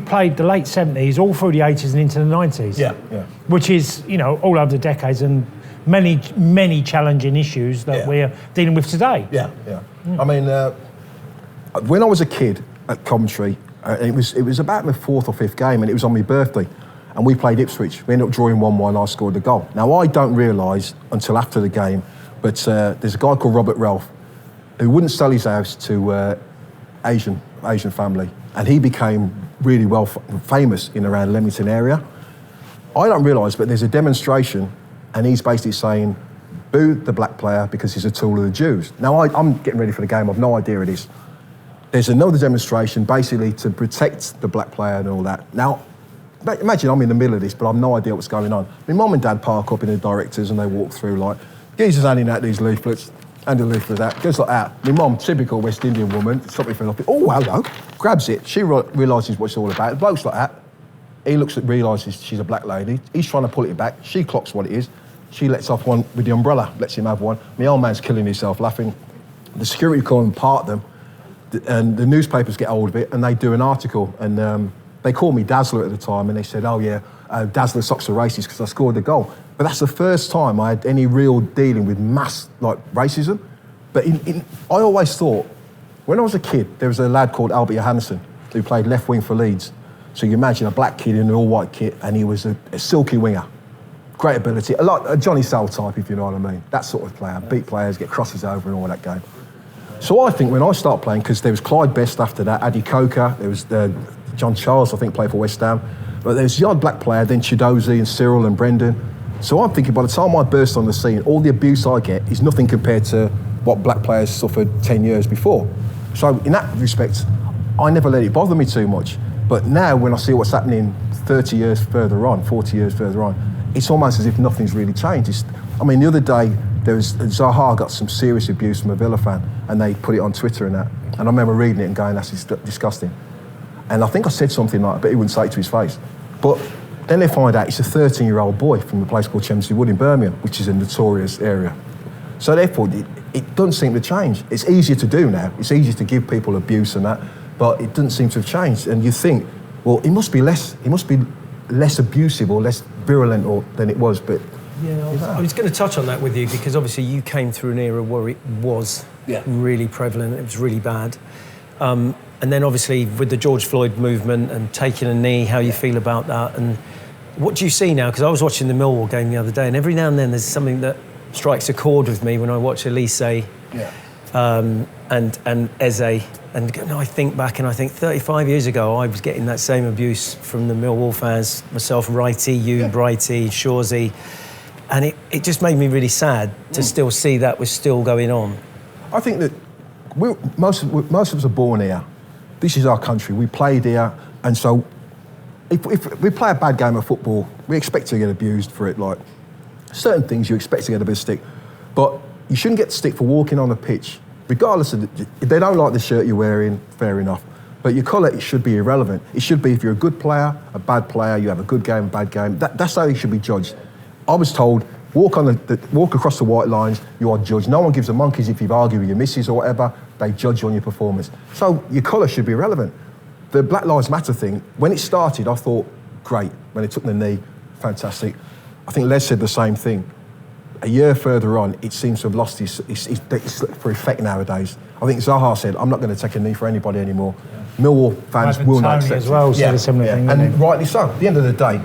played the late 70s all through the 80s and into the 90s. Yeah. Which is, all over the decades and many challenging issues that we're dealing with today. Yeah. I mean, when I was a kid at Coventry, it was about my 4th or 5th game, and it was on my birthday, and we played Ipswich. We ended up drawing 1-1. I scored the goal. Now, I don't realise until after the game, but there's a guy called Robert Ralph who wouldn't sell his house to Asian family, and he became really famous in around Leamington area. I don't realise, but there's a demonstration, and he's basically saying, boo the black player because he's a tool of the Jews. Now, I'm getting ready for the game. I've no idea it is. There's another demonstration basically to protect the black player and all that. Now, imagine I'm in the middle of this, but I've no idea what's going on. My mum and dad park up in the directors and they walk through like, geezers handing out these leaflets, and the leaflet out, goes like that. My mum, typical West Indian woman, stopped me for nothing. Oh, hello, grabs it. She realises what it's all about. The bloke's like that. He realises she's a black lady. He's trying to pull it back. She clocks what it is. She lets off one with the umbrella, lets him have one. My old man's killing himself, laughing. The security come and part them, and the newspapers get hold of it, and they do an article, and they called me Dazzler at the time, and they said, oh yeah, Dazzler socks are racist because I scored the goal. But that's the first time I had any real dealing with mass racism. But I always thought, when I was a kid, there was a lad called Albert Johannesson who played left wing for Leeds. So you imagine a black kid in an all-white kit, and he was a silky winger. Great ability, a Johnny Sale type, if you know what I mean. That sort of player, beat players, get crosses over and all that game. So I think when I start playing, because there was Clyde Best after that, Addy Coker, there was John Charles, I think, played for West Ham. But there's the odd black player, then Chidozie and Cyril and Brendan. So I'm thinking by the time I burst on the scene, all the abuse I get is nothing compared to what black players suffered 10 years before. So in that respect, I never let it bother me too much. But now when I see what's happening 30 years further on, 40 years further on, it's almost as if nothing's really changed. The other day, Zaha got some serious abuse from a Villa fan, and they put it on Twitter and that. And I remember reading it and going, that's disgusting. And I think I said something like, but he wouldn't say it to his face. But then they find out it's a 13-year-old boy from a place called Chelmsford Wood in Birmingham, which is a notorious area. So therefore, it doesn't seem to change. It's easier to do now. It's easier to give people abuse and that, but it doesn't seem to have changed. And you think, well, it must be less abusive or less virulent than it was, but... Yeah, I was going to touch on that with you because obviously you came through an era where it was really prevalent, it was really bad. And then obviously with the George Floyd movement and taking a knee, how you feel about that, and what do you see now? Because I was watching the Millwall game the other day, and every now and then there's something that strikes a chord with me when I watch Elise and Eze, and I think back and I think 35 years ago I was getting that same abuse from the Millwall fans, myself, Wrighty, you, Brighty, Shawsey, and it just made me really sad to still see that was still going on. I think that most of us are born here. This is our country. We played here, and so if we play a bad game of football, we expect to get abused for it. Like certain things, you expect to get a bit of stick, but you shouldn't get stick for walking on a pitch, regardless of if they don't like the shirt you're wearing. Fair enough, but your colour, it should be irrelevant. It should be if you're a good player, a bad player, you have a good game, a bad game. That's how you should be judged. I was told, walk across the white lines, you are judged. No one gives a monkeys if you've argued with your missus or whatever. They judge you on your performance. So your colour should be irrelevant. The Black Lives Matter thing, when it started, I thought, great. When they took the knee, fantastic. I think Les said the same thing. A year further on, it seems to have lost its for effect nowadays. I think Zaha said, I'm not going to take a knee for anybody anymore. Yeah. Millwall fans will not accept it. as well said a similar thing. And rightly so. At the end of the day,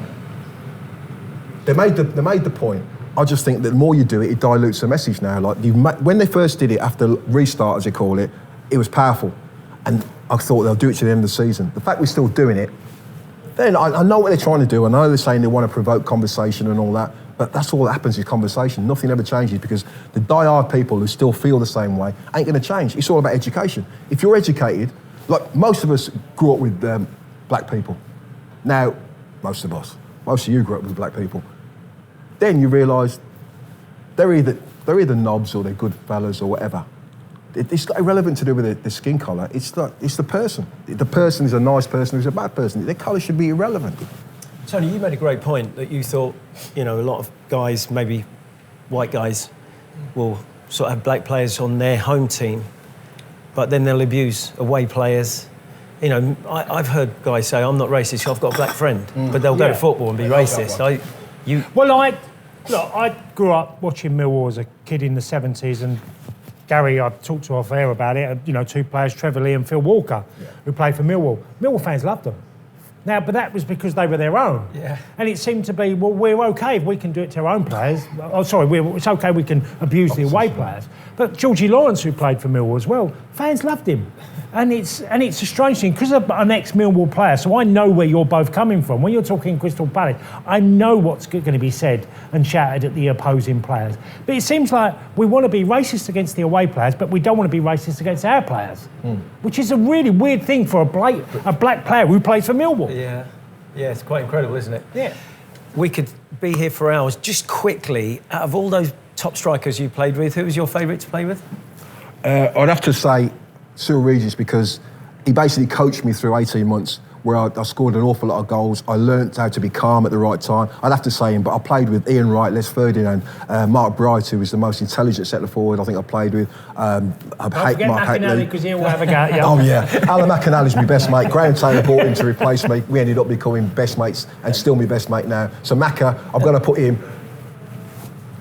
they made the point. I just think that the more you do it, it dilutes the message now. Like when they first did it, after restart, as they call it, it was powerful. And I thought they'll do it to the end of the season. The fact we're still doing it, then I know what they're trying to do. I know they're saying they want to provoke conversation and all that, but that's all that happens is conversation. Nothing ever changes because the die-hard people who still feel the same way ain't going to change. It's all about education. If you're educated, like most of us grew up with black people. Now, most of you grew up with black people. Then you realise they're either knobs or they're good fellas or whatever. It's got irrelevant to do with the skin colour. It's the person. The person is a nice person who's a bad person. Their colour should be irrelevant. Tony, you made a great point that you thought, a lot of guys, maybe white guys, will sort of have black players on their home team, but then they'll abuse away players. you know, I've heard guys say, I'm not racist, I've got a black friend, but they'll go to football and be racist. I grew up watching Millwall as a kid in the 70s, and Gary, I talked to off air about it, you know, 2 players, Trevor Lee and Phil Walker, who played for Millwall. Millwall fans loved them. Now, but that was because they were their own. Yeah. And it seemed to be, well, we're okay if we can do it to our own players. Oh, sorry, it's okay we can abuse the away players. But Georgie Lawrence, who played for Millwall as well, fans loved him. And it's a strange thing, because I'm an ex-Millwall player, so I know where you're both coming from. When you're talking Crystal Palace, I know what's going to be said and shouted at the opposing players. But it seems like we want to be racist against the away players, but we don't want to be racist against our players, which is a really weird thing for a black player who plays for Millwall. Yeah, it's quite incredible, isn't it? Yeah. We could be here for hours. Just quickly, out of all those top strikers you played with, who was your favourite to play with? I'd have to say Cyril Regis, because he basically coached me through 18 months where I scored an awful lot of goals. I learnt how to be calm at the right time. I'd have to say him, but I played with Ian Wright, Les Ferdinand, Mark Bright, who was the most intelligent centre forward I think I played with. Don't forget Mark McInally, because he'll have a go at you. Oh yeah, Alan McInally's my best mate. Graham Taylor brought him to replace me. We ended up becoming best mates and still my best mate now. So Macca, I'm going to put him.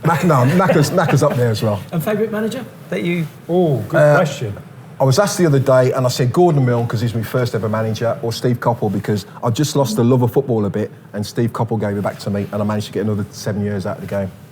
Macca's up there as well. And favourite manager that you... Oh, good question. I was asked the other day, and I said Gordon Milne because he's my first ever manager, or Steve Coppell because I just lost the love of football a bit, and Steve Coppell gave it back to me, and I managed to get another 7 years out of the game.